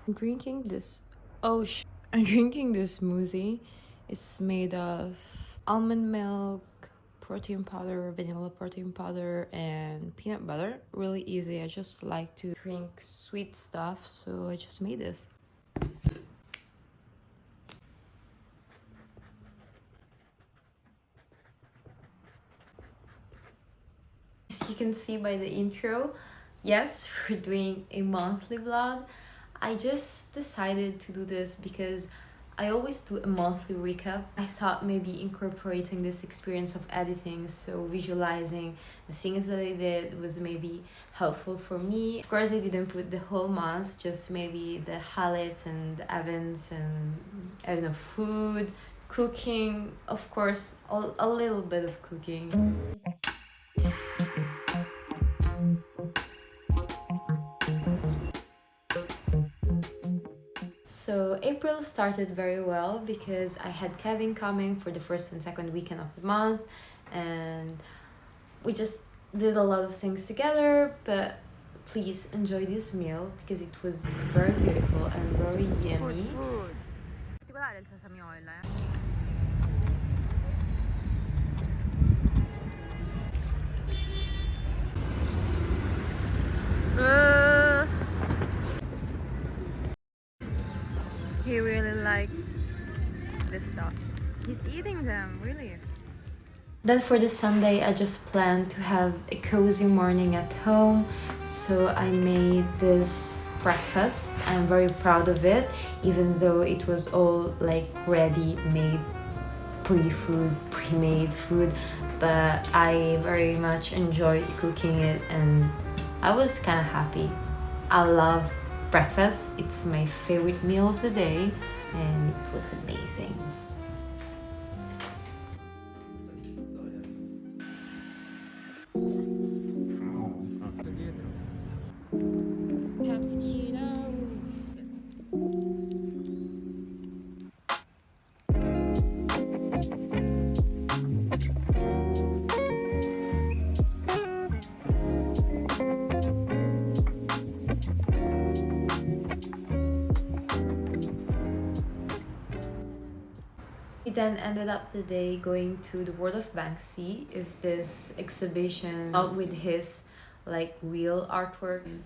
I'm drinking this. I'm drinking this smoothie. It's made of almond milk, protein powder, vanilla protein powder, and peanut butter. Really easy. I just like to drink sweet stuff, so I just made this. As you can see by the intro, yes, we're doing a monthly vlog. I just decided to do this because I always do a monthly recap. I thought maybe incorporating this experience of editing, so visualizing the things that I did, was maybe helpful for me. Of course, I didn't put the whole month, just maybe the highlights and the events and, I don't know, food, cooking, of course, a little bit of cooking. So April started very well because I had Kevin coming for the first and second weekend of the month, and we just did a lot of things together. But please enjoy this meal because it was very beautiful and very yummy. Food. Particolare il sasamiola, He really likes this stuff. He's eating them, really. Then for the Sunday, I just planned to have a cozy morning at home, so I made this breakfast. I'm very proud of it, even though it was all like ready-made pre-made food, but I very much enjoyed cooking it and I was kind of happy. I love breakfast. It's my favorite meal of the day and it was amazing. We then ended up the day going to the World of Banksy. Is this exhibition out with his like real artworks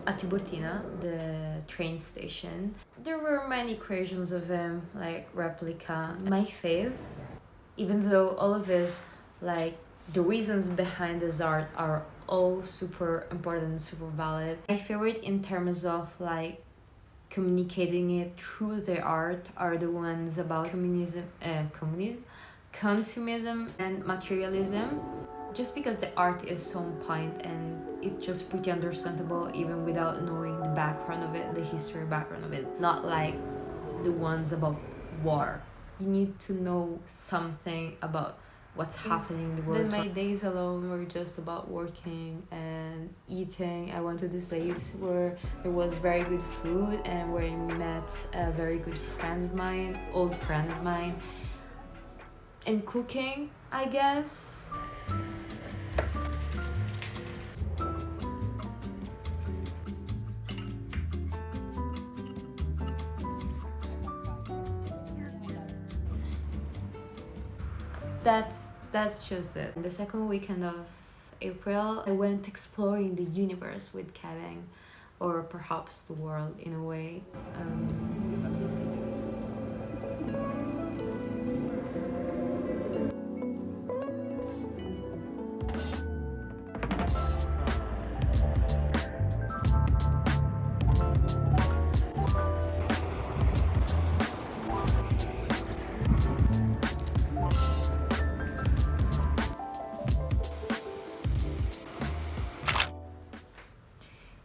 at Tiburtina, the train station. There were many creations of him, like replica. My fave, even though all of his like the reasons behind his art are all super important, super valid. My favorite in terms of like communicating it through the art are the ones about consumism and materialism, just because the art is so on point and it's just pretty understandable even without knowing the background of it, the history background of it. Not like the ones about war. You need to know something about what's happening in the world. Then my days alone were just about working and eating. I went to this place where there was very good food and where I met a very good friend of mine, old friend of mine. And cooking, I guess. That's just it. The second weekend of April, I went exploring the universe with Kevin, or perhaps the world in a way.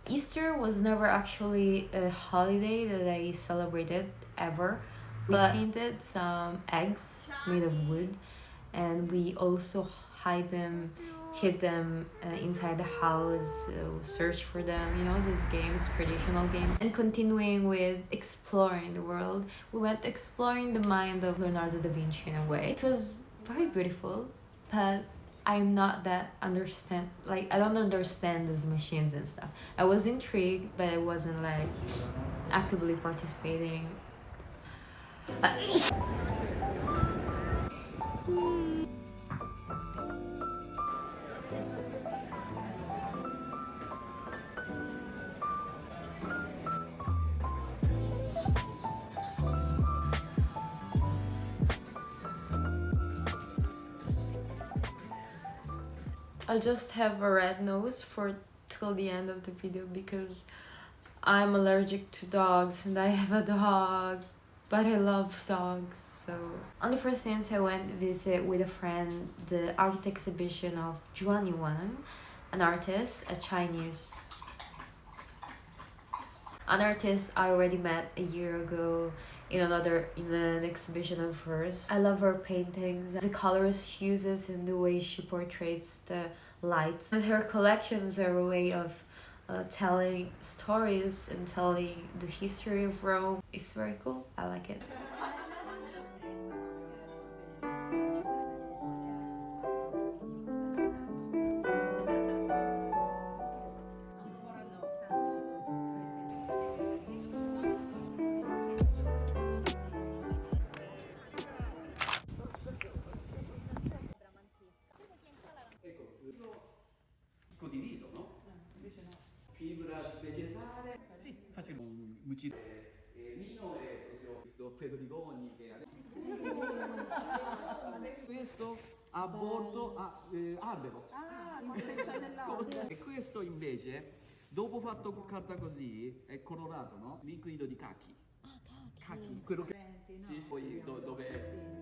Easter was never actually a holiday that I celebrated ever, but we painted some eggs made of wood and we also hid them inside the house, search for them, you know, those games, traditional games. And continuing with exploring the world, we went exploring the mind of Leonardo da Vinci in a way. It was very beautiful, but I'm not that I don't understand these machines and stuff. I was intrigued, but I wasn't like actively participating. I'll just have a red nose for till the end of the video because I'm allergic to dogs and I have a dog, but I love dogs. So on the first instance, I went visit with a friend the art exhibition of Juan Yuan, an artist, a Chinese. An artist I already met a year ago in an exhibition of hers. I love her paintings, the colors she uses and the way she portrays the lights. And her collections are a way of telling stories and telling the history of Rome. It's very cool. I like it. Condiviso, no? Invece no. Fibra vegetale. Sì, facciamo un mucino. Mio è proprio questo peperigoni che adesso. Questo a bordo a albero. Ah, c'è nell'albero. E questo invece, dopo fatto carta così, è colorato, no? Liquido di cachi. Ah, cachi. Quello che... Sì, sì, poi dove...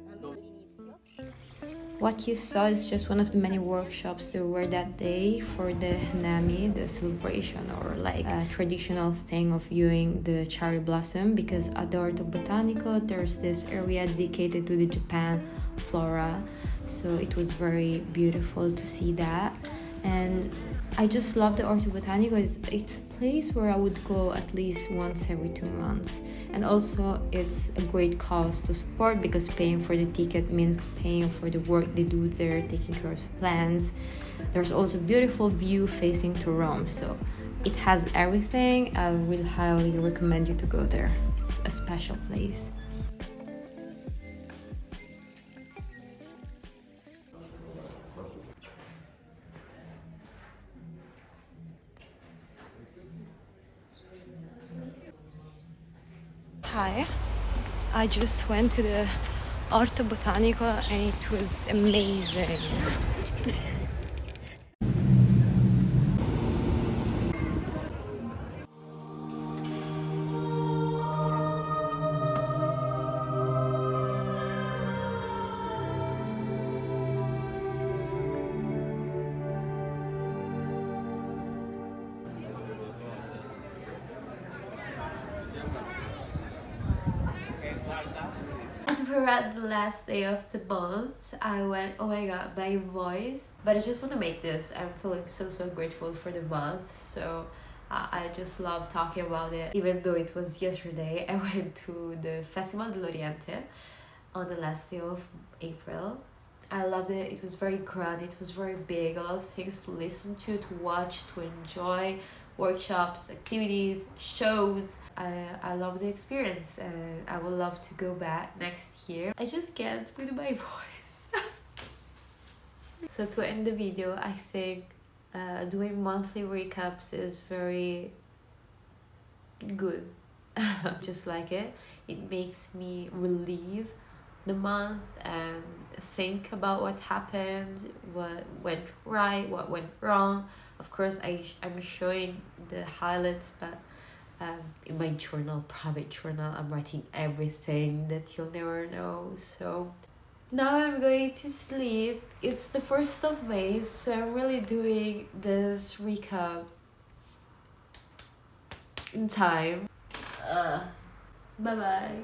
What you saw is just one of the many workshops there were that day for the Hanami, the celebration or like a traditional thing of viewing the cherry blossom, because at the Orto Botanico there's this area dedicated to the Japan flora, so it was very beautiful to see that. And I just love the Orto Botanico. It's a place where I would go at least once every 2 months. And also it's a great cause to support because paying for the ticket means paying for the work they do there, taking care of plants. There's also a beautiful view facing to Rome, so it has everything. I will highly recommend you to go there. It's a special place. Hi, I just went to the Orto Botanico and it was amazing. And we're at the last day of the month. I went, oh my god, my voice. But I just want to make this. I'm feeling so grateful for the month. So I just love talking about it. Even though it was yesterday, I went to the Festival dell'Oriente on the last day of April. I loved it. It was very grand. It was very big. A lot of things to listen to watch, to enjoy. Workshops, activities, shows. I love the experience and I would love to go back next year. I just can't with my voice. So to end the video, I think doing monthly recaps is very good. Just like it. It makes me relieve the month and think about what happened, what went right, what went wrong. Of course, I'm showing the highlights, but in my journal, private journal, I'm writing everything that you'll never know. So now I'm going to sleep. It's the 1st of May, so I'm really doing this recap in time. Bye bye.